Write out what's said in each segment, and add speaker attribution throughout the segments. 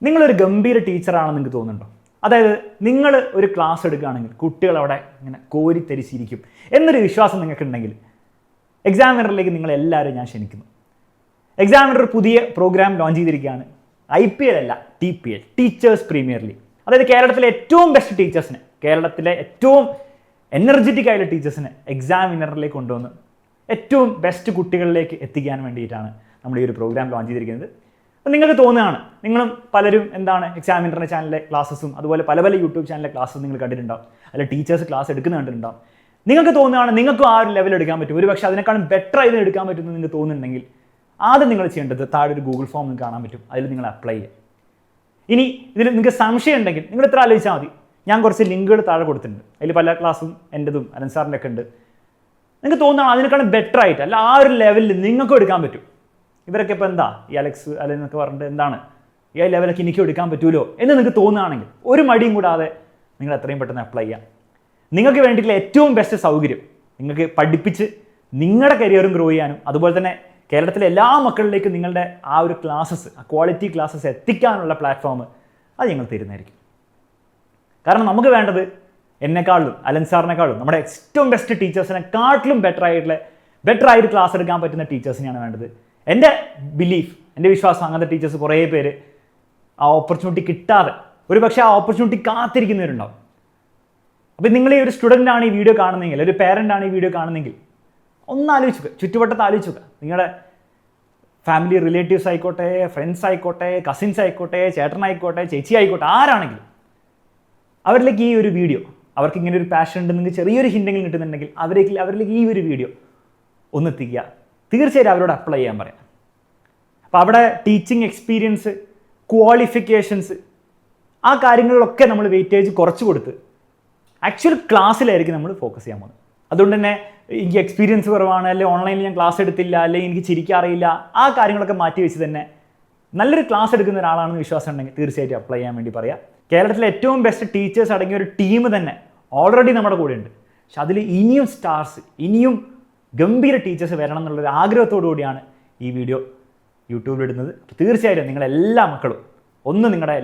Speaker 1: നിങ്ങളൊരു ഗംഭീര ടീച്ചറാണെന്ന് നിങ്ങൾക്ക് തോന്നുന്നുണ്ടോ? അതായത് നിങ്ങൾ ഒരു ക്ലാസ് എടുക്കുകയാണെങ്കിൽ കുട്ടികൾ അവിടെ ഇങ്ങനെ കോരിത്തരിച്ചിരിക്കും എന്നൊരു വിശ്വാസം നിങ്ങൾക്കുണ്ടെങ്കിൽ എക്സാമിനറിലേക്ക് നിങ്ങളെല്ലാവരും ഞാൻ ക്ഷണിക്കുന്നു. എക്സാമിനർ പുതിയ പ്രോഗ്രാം ലോഞ്ച് ചെയ്തിരിക്കുകയാണ്. IPL അല്ല, TPL, ടീച്ചേഴ്സ് പ്രീമിയർ ലീഗ്. അതായത് കേരളത്തിലെ ഏറ്റവും ബെസ്റ്റ് ടീച്ചേഴ്സിനെ, കേരളത്തിലെ ഏറ്റവും എനർജറ്റിക് ആയിട്ടുള്ള ടീച്ചേഴ്സിനെ എക്സാമിനറിലേക്ക് കൊണ്ടുവന്ന് ഏറ്റവും ബെസ്റ്റ് കുട്ടികളിലേക്ക് എത്തിക്കാൻ വേണ്ടിയിട്ടാണ് നമ്മൾ ഈ ഒരു പ്രോഗ്രാം ലോഞ്ച് ചെയ്തിരിക്കുന്നത്. അപ്പോൾ നിങ്ങൾക്ക് തോന്നുകയാണ്, നിങ്ങളും പലരും എന്താണ് എക്സാമിനറിൻ്റെ ചാനലിലെ ക്ലാസ്സസും അതുപോലെ പല യൂട്യൂബ് ചാനലിലെ ക്ലാസ്സും നിങ്ങൾ കണ്ടിട്ടുണ്ടാവും, അല്ല ടീച്ചേഴ്സ് ക്ലാസ് എടുക്കുന്ന കണ്ടിട്ടുണ്ടാവും. നിങ്ങൾക്ക് തോന്നുകയാണ് നിങ്ങൾക്കും ആ ഒരു ലെവൽ എടുക്കാൻ പറ്റും, ഒരു പക്ഷേ അതിനേക്കാളും ബെറ്റർ ആയിട്ട് എടുക്കാൻ പറ്റുമെന്ന് നിങ്ങൾക്ക് തോന്നുന്നുണ്ടെങ്കിൽ ആദ്യം നിങ്ങൾ ചെയ്യേണ്ടത് താഴെ ഒരു ഗൂഗിൾ ഫോം നിങ്ങൾക്ക് കാണാൻ പറ്റും, അതിൽ നിങ്ങൾ അപ്ലൈ ചെയ്യുക. ഇനി ഇതിൽ നിങ്ങൾക്ക് സംശയം ഉണ്ടെങ്കിൽ നിങ്ങൾ ഇത്ര ആലോചിച്ചാൽ മതി. ഞാൻ കുറച്ച് ലിങ്കുകൾ താഴെ കൊടുത്തിട്ടുണ്ട്, അതിൽ പല ക്ലാസ്സും എൻ്റെതും അലൻ സാറിൻ്റെ ഒക്കെ ഉണ്ട്. നിങ്ങൾക്ക് തോന്നുകയാണ് അതിനേക്കാളും ബെറ്റർ ആയിട്ട് അല്ല ആ ഒരു ലെവലിൽ നിങ്ങൾക്കും എടുക്കാൻ പറ്റും. ഇവരൊക്കെ ഇപ്പോൾ എന്താ ഈ അലക്സ് എന്നൊക്കെ പറഞ്ഞിട്ട് എന്താണ് ഈ ലെവലൊക്കെ എനിക്കും എടുക്കാൻ പറ്റുമല്ലോ എന്ന് നിങ്ങൾക്ക് തോന്നുകയാണെങ്കിൽ ഒരു മടിയും കൂടാതെ നിങ്ങൾ എത്രയും പെട്ടെന്ന് അപ്ലൈ ചെയ്യാം. നിങ്ങൾക്ക് വേണ്ടിയിട്ടുള്ള ഏറ്റവും ബെസ്റ്റ് സൗകര്യം നിങ്ങൾക്ക് പഠിപ്പിച്ച് നിങ്ങളുടെ കരിയറും ഗ്രോ ചെയ്യാനും അതുപോലെ തന്നെ കേരളത്തിലെ എല്ലാ മക്കളിലേക്കും നിങ്ങളുടെ ആ ഒരു ക്ലാസ്സസ്, ആ ക്വാളിറ്റി ക്ലാസ്സസ് എത്തിക്കാനുള്ള പ്ലാറ്റ്ഫോം അത് ഞങ്ങൾ തരുന്നതായിരിക്കും. കാരണം നമുക്ക് വേണ്ടത് എന്നെക്കാളും അലൻ സാറിനെക്കാളും നമ്മുടെ ഏറ്റവും ബെസ്റ്റ് ടീച്ചേഴ്സിനെക്കാട്ടിലും ബെറ്റർ ആയിട്ട് ക്ലാസ് എടുക്കാൻ പറ്റുന്ന ടീച്ചേഴ്സിനെയാണ് വേണ്ടത്. എൻ്റെ ബിലീഫ്, എൻ്റെ വിശ്വാസം അങ്ങനത്തെ ടീച്ചേഴ്സ് കുറേ പേര് ആ ഓപ്പർച്യൂണിറ്റി കിട്ടാതെ ഒരു പക്ഷേ ആ ഓപ്പർച്യൂണിറ്റി കാത്തിരിക്കുന്നവരുണ്ടാവും. അപ്പോൾ നിങ്ങൾ ഈ ഒരു സ്റ്റുഡൻ്റ് ആണ് ഈ വീഡിയോ കാണുന്നതെങ്കിൽ, ഒരു പേരൻ്റ് ആണ് ഈ വീഡിയോ കാണുന്നതെങ്കിൽ ഒന്ന് ആലോചിക്കുക, ചുറ്റുവട്ടത്ത് ആലോചിക്കുക. നിങ്ങളുടെ ഫാമിലി റിലേറ്റീവ്സ് ആയിക്കോട്ടെ, ഫ്രണ്ട്സ് ആയിക്കോട്ടെ, കസിൻസ് ആയിക്കോട്ടെ, ചേട്ടനായിക്കോട്ടെ, ചേച്ചി ആയിക്കോട്ടെ, ആരാണെങ്കിലും അവരിലേക്ക് ഈ ഒരു വീഡിയോ, അവർക്ക് ഇങ്ങനെ ഒരു പാഷൻ ഉണ്ട്, നിങ്ങൾക്ക് ചെറിയൊരു ഹിൻഡെങ്കിലും കിട്ടുന്നുണ്ടെങ്കിൽ അവരിലേക്ക് ഈ ഒരു വീഡിയോ ഒന്ന് എത്തിക്കുക. തീർച്ചയായിട്ടും അവരോട് അപ്ലൈ ചെയ്യാൻ പറയാം. അപ്പോൾ അവിടെ ടീച്ചിങ് എക്സ്പീരിയൻസ്, ക്വാളിഫിക്കേഷൻസ്, ആ കാര്യങ്ങളിലൊക്കെ നമ്മൾ വെയിറ്റേജ് കുറച്ച് കൊടുത്ത് ആക്ച്വൽ ക്ലാസ്സിലായിരിക്കും നമ്മൾ ഫോക്കസ് ചെയ്യാൻ പോകുന്നത്. അതുകൊണ്ട് തന്നെ എനിക്ക് എക്സ്പീരിയൻസ് കുറവാണ്, അല്ലെങ്കിൽ ഓൺലൈനിൽ ഞാൻ ക്ലാസ് എടുത്തില്ല, അല്ലെങ്കിൽ എനിക്ക് ചിരിക്കാൻ അറിയില്ല, ആ കാര്യങ്ങളൊക്കെ മാറ്റി വെച്ച് തന്നെ നല്ലൊരു ക്ലാസ് എടുക്കുന്ന ഒരാളാണെന്ന് വിശ്വാസം ഉണ്ടെങ്കിൽ തീർച്ചയായിട്ടും അപ്ലൈ ചെയ്യാൻ വേണ്ടി പറയാം. കേരളത്തിലെ ഏറ്റവും ബെസ്റ്റ് ടീച്ചേഴ്സ് അടങ്ങിയ ഒരു ടീം തന്നെ ഓൾറെഡി നമ്മുടെ കൂടെ ഉണ്ട്. പക്ഷെ അതിൽ ഇനിയും സ്റ്റാർസ്, ഇനിയും ഗംഭീര ടീച്ചേഴ്സ് വരണം എന്നുള്ളൊരു ആഗ്രഹത്തോടു കൂടിയാണ് ഈ വീഡിയോ യൂട്യൂബിലിടുന്നത്. അപ്പോൾ തീർച്ചയായിട്ടും നിങ്ങളെല്ലാ മക്കളും ഒന്ന് നിങ്ങളുടെ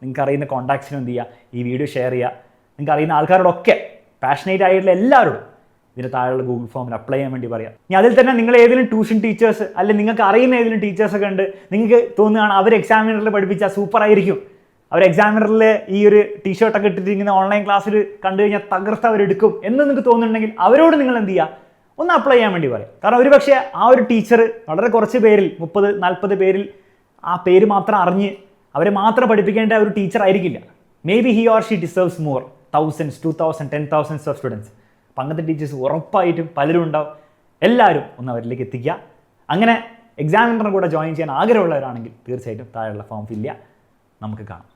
Speaker 1: നിങ്ങൾക്ക് അറിയുന്ന കോൺടാക്ട്സിനും എന്ത് ചെയ്യുക, ഈ വീഡിയോ ഷെയർ ചെയ്യുക. നിങ്ങൾക്ക് അറിയുന്ന ആൾക്കാരോടൊക്കെ, പാഷനേറ്റ് ആയിട്ടുള്ള എല്ലാവരോടും ഇതിൻ്റെ താഴെയുള്ള ഗൂഗിൾ ഫോമിൽ അപ്ലൈ ചെയ്യാൻ വേണ്ടി പറയാം. ഇനി അതിൽ തന്നെ നിങ്ങൾ ഏതെങ്കിലും ട്യൂഷൻ ടീച്ചേഴ്സ് അല്ലെങ്കിൽ നിങ്ങൾക്ക് അറിയുന്ന ഏതെങ്കിലും ടീച്ചേഴ്സൊക്കെ ഉണ്ട്, നിങ്ങൾക്ക് തോന്നുകയാണ് അവർ എക്സാമിനറിൽ പഠിപ്പിച്ചാൽ സൂപ്പർ ആയിരിക്കും, അവർ എക്സാമിനറിൽ ഈ ഒരു ടീഷർട്ടൊക്കെ ഇട്ടിട്ടിരിക്കുന്ന ഓൺലൈൻ ക്ലാസ്സിൽ കണ്ടു കഴിഞ്ഞാൽ തകർത്ത് അവരെടുക്കും എന്ന് നിങ്ങൾക്ക് തോന്നുന്നുണ്ടെങ്കിൽ അവരോട് നിങ്ങൾ എന്ത് ചെയ്യുക, ഒന്ന് അപ്ലൈ ചെയ്യാൻ വേണ്ടി പറയാം. കാരണം ഒരു പക്ഷേ ആ ഒരു ടീച്ചർ വളരെ കുറച്ച് പേരിൽ 30-40 പേരിൽ ആ പേര് മാത്രം അറിഞ്ഞ് അവരെ മാത്രം പഠിപ്പിക്കേണ്ട ഒരു ടീച്ചർ ആയിരിക്കില്ല. May be he or she deserves more, 1000s, 2000, 10,000s of students. അപ്പം അങ്ങനത്തെ ടീച്ചേഴ്സ് ഉറപ്പായിട്ടും പലരും ഉണ്ടാവും. എല്ലാവരും ഒന്ന് അവരിലേക്ക് എത്തിക്കുക. അങ്ങനെ എക്സാമിനറിനെ കൂടെ ജോയിൻ ചെയ്യാൻ ആഗ്രഹമുള്ളവരാണെങ്കിൽ തീർച്ചയായിട്ടും താഴെയുള്ള ഫോം ഫില്ല് ചെയ്യുക. നമുക്ക് കാണാം.